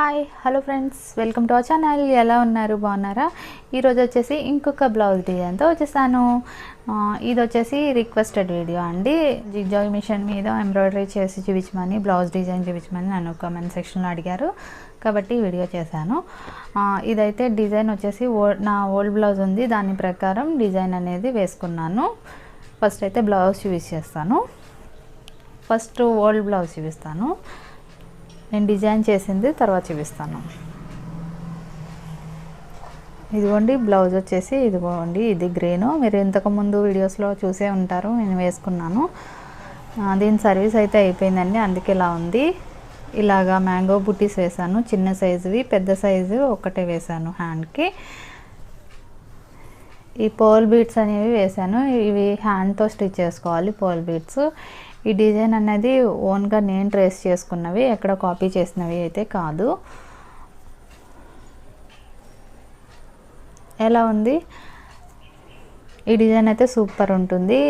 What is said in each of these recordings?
Hi hello friends, welcome to our channel. ఎలా ఉన్నారు? బాగున్నారా? ఈరోజు వచ్చేసి ఇంకొక బ్లౌజ్ డిజైన్తో వచ్చేసాను. ఇది వచ్చేసి రిక్వెస్టెడ్ వీడియో అండి. జిగ్జాగ్ మిషన్ మీద ఎంబ్రాయిడరీ చేసి చూపించమని, బ్లౌజ్ డిజైన్ చూపించమని నన్ను కామెంట్ సెక్షన్లో అడిగారు కాబట్టి వీడియో చేశాను. ఇదైతే డిజైన్ వచ్చేసి నా ఓల్డ్ బ్లౌజ్ ఉంది, దాని ప్రకారం డిజైన్ అనేది వేసుకున్నాను. ఫస్ట్ అయితే బ్లౌజ్ చూపించేస్తాను. ఫస్ట్ ఓల్డ్ బ్లౌజ్ చూపిస్తాను, నేను డిజైన్ చేసింది తర్వాత చూపిస్తాను. ఇదిగోండి బ్లౌజ్ వచ్చేసి, ఇదిగోండి ఇది గ్రీను. మీరు ఇంతకుముందు వీడియోస్లో చూసే ఉంటారు, నేను వేసుకున్నాను. దీని సర్వీస్ అయితే అయిపోయిందండి, అందుకే ఇలా ఉంది. ఇలాగా మ్యాంగో బుట్టీస్ వేసాను, చిన్న సైజువి, పెద్ద సైజు ఒక్కటే వేసాను హ్యాండ్కి. ఈ పర్ల్ బీడ్స్ అనేవి వేసాను, ఇవి హ్యాండ్తో స్టిచ్ చేసుకోవాలి పర్ల్ బీడ్స్. ఈ డిజైన్ అనేది ఓన్గా నేను ట్రేస్ చేసుకున్నవి, ఎక్కడ కాపీ చేసినవి అయితే కాదు. ఎలా ఉంది? ఈ డిజైన్ అయితే సూపర్ ఉంటుంది.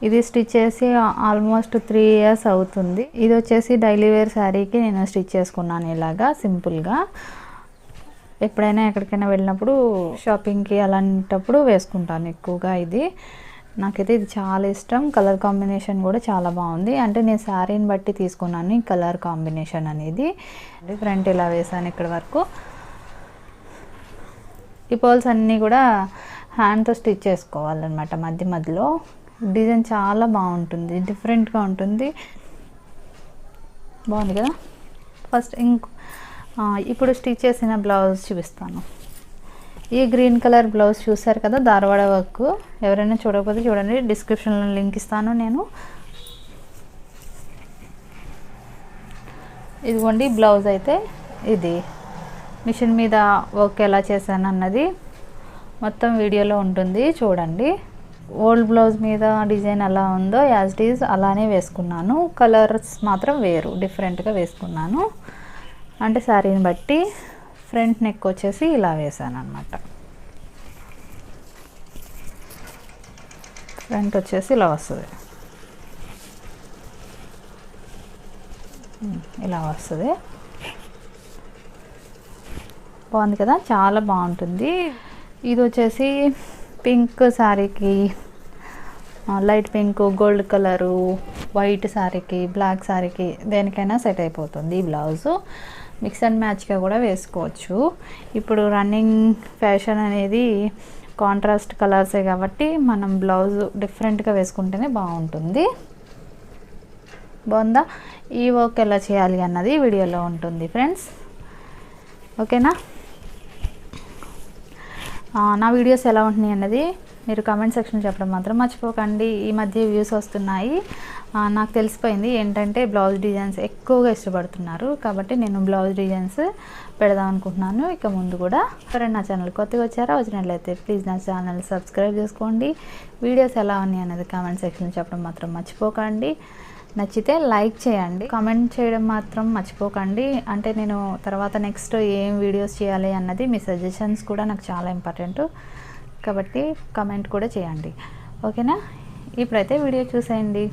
ఇది స్టిచ్ చేసి ఆల్మోస్ట్ 3 years అవుతుంది. ఇది వచ్చేసి డైలీ వేర్ శారీకి నేను స్టిచ్ చేసుకున్నాను ఇలాగా సింపుల్గా. ఎప్పుడైనా ఎక్కడికైనా వెళ్ళినప్పుడు షాపింగ్కి అలాంటప్పుడు వేసుకుంటాను ఎక్కువగా. నాకైతే ఇది చాలా ఇష్టం. కలర్ కాంబినేషన్ కూడా చాలా బాగుంది. అంటే నేను శారీని బట్టి తీసుకున్నాను ఈ కలర్ కాంబినేషన్ అనేది. ఫ్రంట్ ఇలా వేసాను ఇక్కడ వరకు. ఈ పర్ల్స్ అన్నీ కూడా హ్యాండ్తో స్టిచ్ చేసుకోవాలన్నమాట మధ్య మధ్యలో. డిజైన్ చాలా బాగుంటుంది, డిఫరెంట్గా ఉంటుంది, బాగుంది కదా. ఫస్ట్ ఇప్పుడు స్టిచ్ చేసిన బ్లౌజ్ చూపిస్తాను. ఈ గ్రీన్ కలర్ బ్లౌజ్ చూసారు కదా, ధారవాడ వర్క్. ఎవరైనా చూడకపోతే చూడండి, డిస్క్రిప్షన్లో లింక్ ఇస్తాను నేను. ఇదిగోండి బ్లౌజ్ అయితే ఇది. మిషన్ మీద వర్క్ ఎలా చేశాను అన్నది మొత్తం వీడియోలో ఉంటుంది, చూడండి. ఓల్డ్ బ్లౌజ్ మీద డిజైన్ ఎలా ఉందో యాజ్ ఇట్ ఈజ్ అలానే వేసుకున్నాను. కలర్స్ మాత్రం వేరు, డిఫరెంట్గా వేసుకున్నాను. అంటే శారీని బట్టి. ఫ్రంట్ నెక్ వచ్చేసి ఇలా వేసాను అన్నమాట. ఫ్రంట్ వచ్చేసి ఇలా వస్తుంది, ఇలా వస్తుంది. బాగుంది కదా, చాలా బాగుంటుంది. ఇది వచ్చేసి పింక్ శారీకి, light pink, gold colour, white శారీకి, బ్లాక్ శారీకి దేనికైనా సెట్ అయిపోతుంది ఈ బ్లౌజు. మిక్స్ అండ్ మ్యాచ్గా కూడా వేసుకోవచ్చు. ఇప్పుడు రన్నింగ్ ఫ్యాషన్ అనేది కాంట్రాస్ట్ కలర్సే కాబట్టి మనం బ్లౌజ్ డిఫరెంట్గా వేసుకుంటేనే బాగుంటుంది. బాగుందా? ఈ వర్క్ ఎలా చేయాలి అన్నది వీడియోలో ఉంటుంది ఫ్రెండ్స్, ఓకేనా. నా వీడియోస్ ఎలా ఉంటున్నాయి అన్నది మీరు కామెంట్ సెక్షన్లో చెప్పడం మాత్రం మర్చిపోకండి. ఈ మధ్య వ్యూస్ వస్తున్నాయి, నాకు తెలిసిపోయింది ఏంటంటే బ్లౌజ్ డిజైన్స్ ఎక్కువగా ఇష్టపడుతున్నారు కాబట్టి నేను బ్లౌజ్ డిజైన్స్ పెడదాం అనుకుంటున్నాను ఇక ముందు కూడా. ఎవరైనా నా ఛానల్ కొత్తగా వచ్చారా, వచ్చినట్లయితే ప్లీజ్ నా ఛానల్ సబ్స్క్రైబ్ చేసుకోండి. వీడియోస్ ఎలా ఉన్నాయి అన్నది కామెంట్ సెక్షన్లో చెప్పడం మాత్రం మర్చిపోకండి. నచ్చితే లైక్ చేయండి, కామెంట్ చేయడం మాత్రం మర్చిపోకండి. అంటే నేను తర్వాత నెక్స్ట్ ఏం వీడియోస్ చేయాలి అన్నది మీ సజెషన్స్ కూడా నాకు చాలా ఇంపార్టెంట్ కాబట్టి కామెంట్ కూడా చేయండి, ఓకేనా. ఇప్పుడైతే వీడియో చూసేయండి.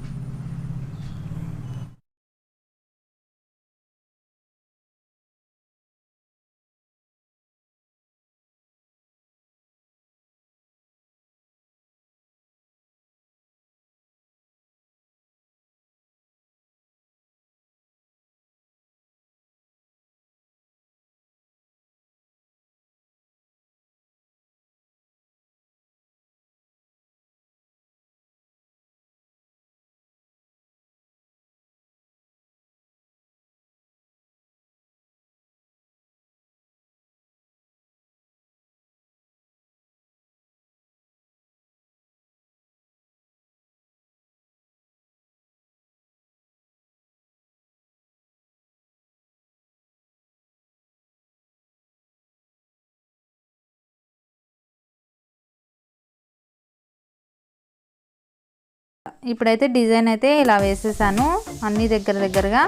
ఇప్పుడైతే డిజైన్ అయితే ఇలా వేసేసాను అన్ని దగ్గరగా.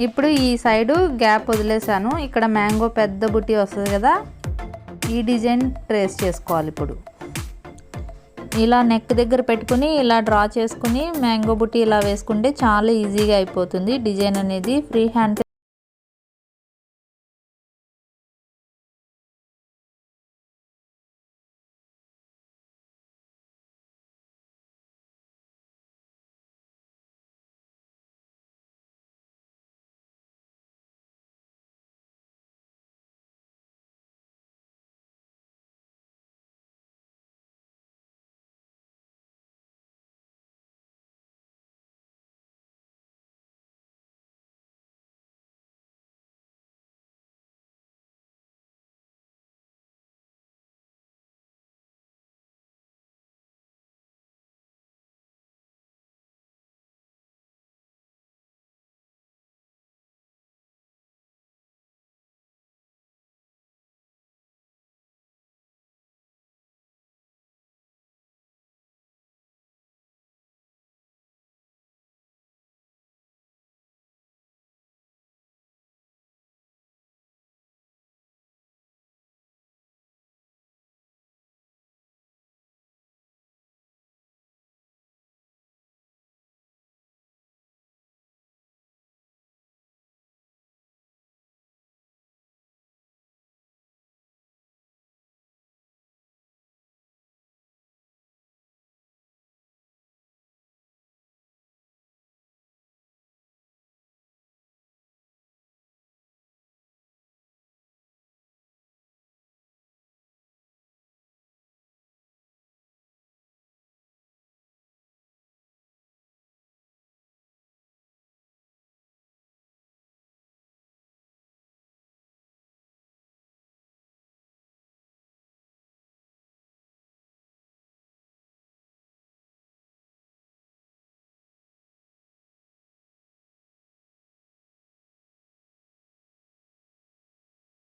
ఇప్పుడు ఈ సైడు గ్యాప్ వదిలేసాను, ఇక్కడ మ్యాంగో పెద్ద బుట్టి వస్తుంది కదా, ఈ డిజైన్ ట్రేస్ చేసుకోవాలి. ఇప్పుడు ఇలా నెక్ దగ్గర పెట్టుకుని ఇలా డ్రా చేసుకుని మ్యాంగో బుట్టి ఇలా వేసుకుంటే చాలా ఈజీగా అయిపోతుంది డిజైన్ అనేది. ఫ్రీ హ్యాండ్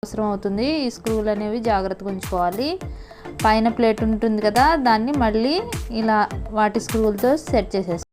అవసరం అవుతుంది. ఈ స్క్రూలు అనేవి జాగ్రత్తగా ఉంచుకోవాలి. పైన ప్లేట్ ఉంటుంది కదా, దాన్ని మళ్ళీ ఇలా వాటి స్క్రూలతో సెట్ చేసేసుకోవాలి.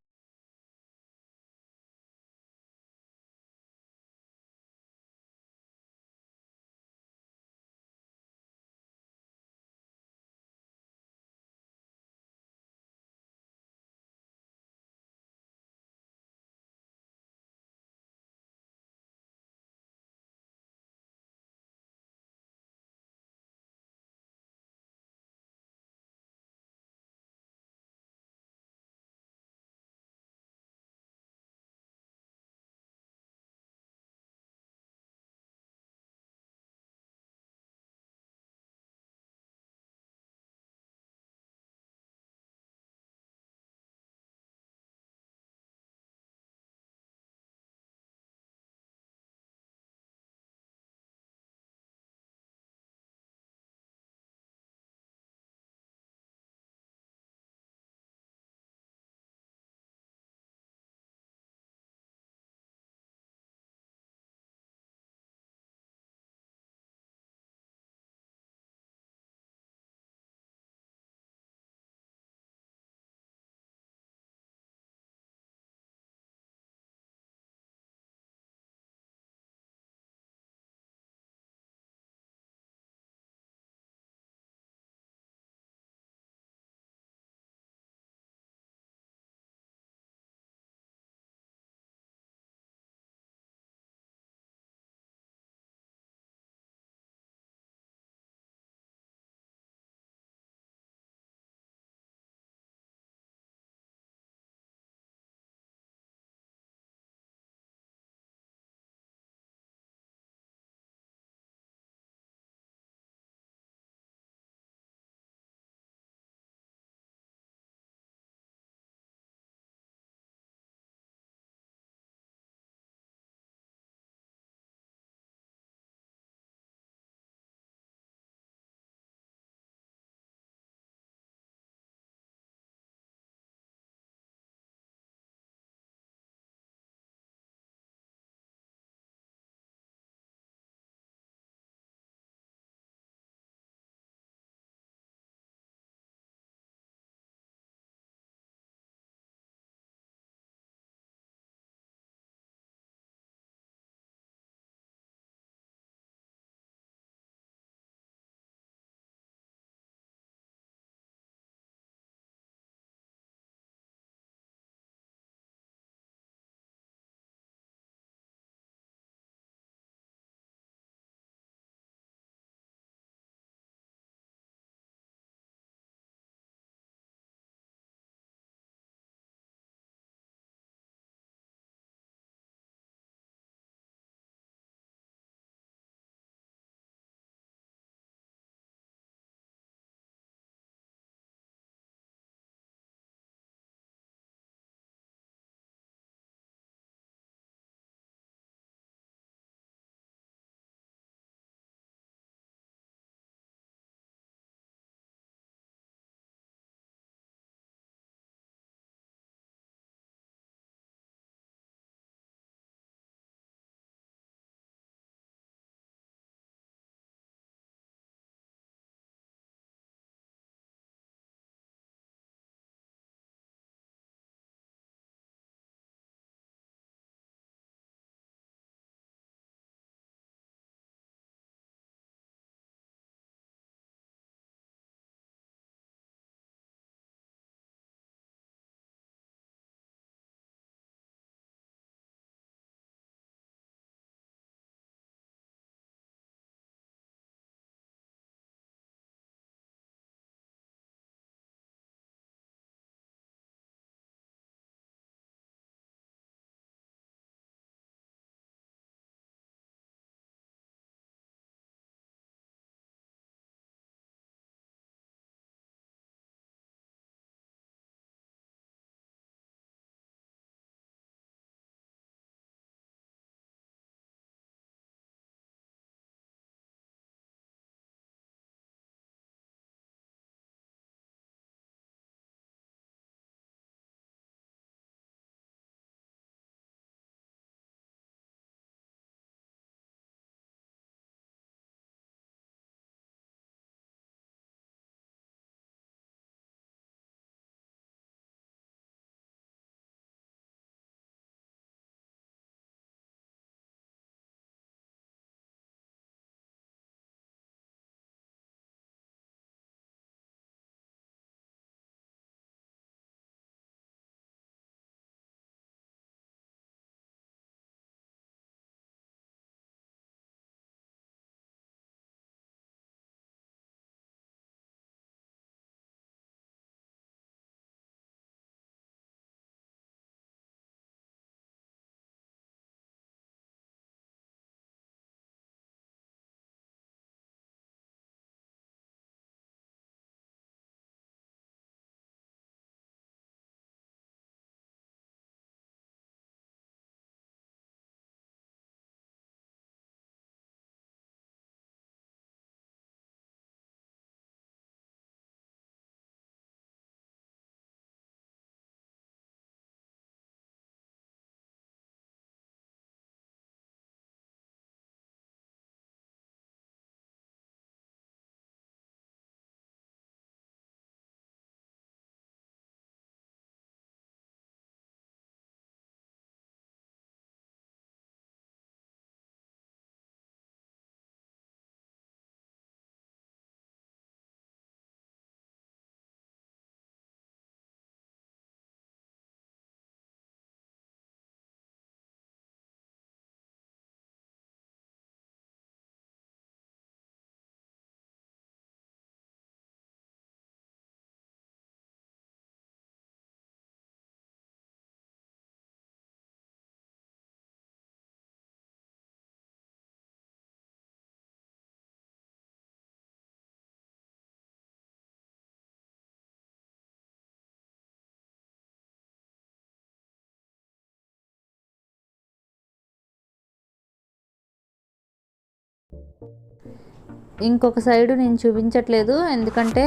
ఇంకొక సైడు నేను చూపించట్లేదు, ఎందుకంటే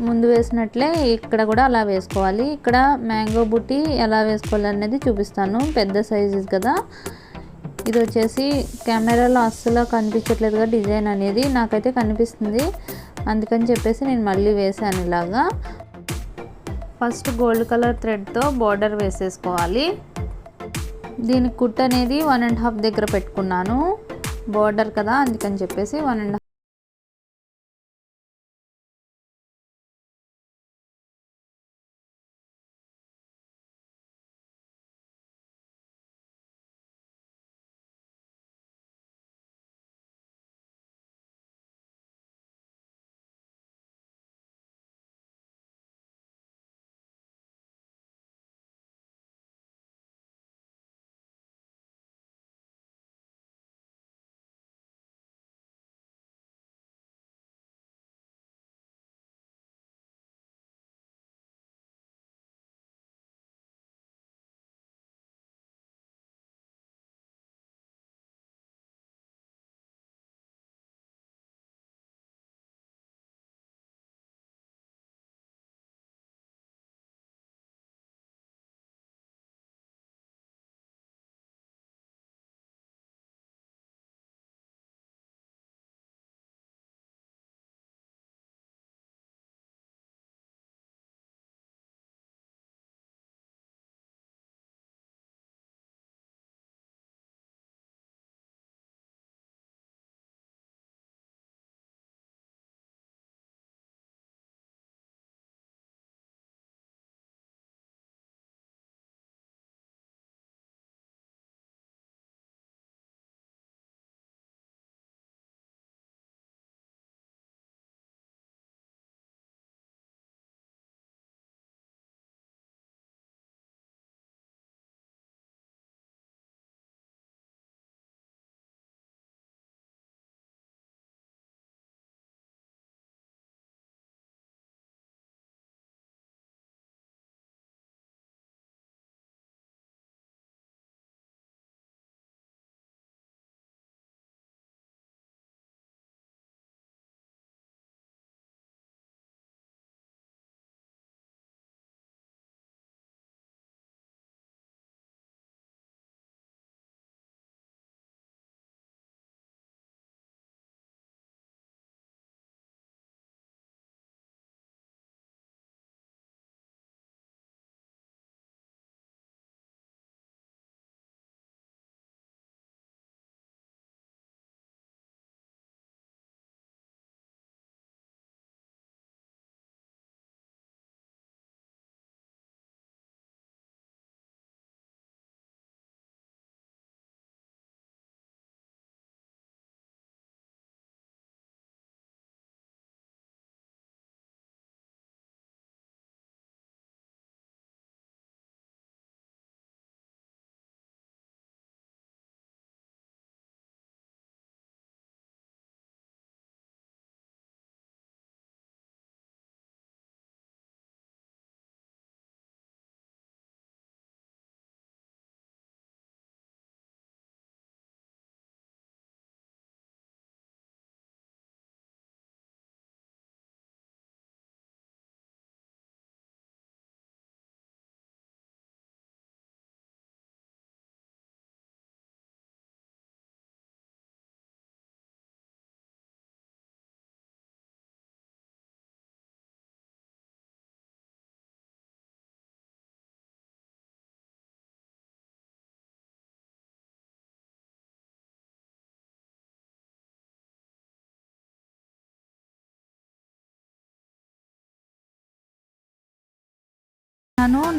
ముందు వేసినట్లే ఇక్కడ కూడా అలా వేసుకోవాలి. ఇక్కడ మ్యాంగో బుట్టి ఎలా వేసుకోవాలి అనేది చూపిస్తాను. పెద్ద సైజు కదా, ఇది వచ్చేసి కెమెరాలో అస్సలు కనిపించట్లేదుగా డిజైన్ అనేది, నాకైతే కనిపిస్తుంది. అందుకని చెప్పేసి నేను మళ్ళీ వేసాను ఇలాగా. ఫస్ట్ గోల్డ్ కలర్ థ్రెడ్తో బార్డర్ వేసేసుకోవాలి. దీని కుట్ అనేది 1.5 దగ్గర పెట్టుకున్నాను, బార్డర్ కదా అందుకని చెప్పేసి 1.5.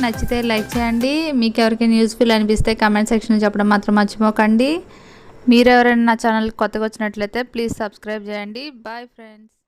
నచ్చితే లైక్ చేయండి, మీకు ఎవరికైనా యూస్ఫుల్ అనిపిస్తే కామెంట్ సెక్షన్లో చెప్పడం మాత్రం మర్చిపోకండి. మీరు ఎవరైనా నా ఛానల్ కొత్తగా వచ్చినట్లయితే ప్లీజ్ సబ్స్క్రైబ్ చేయండి. Bye friends.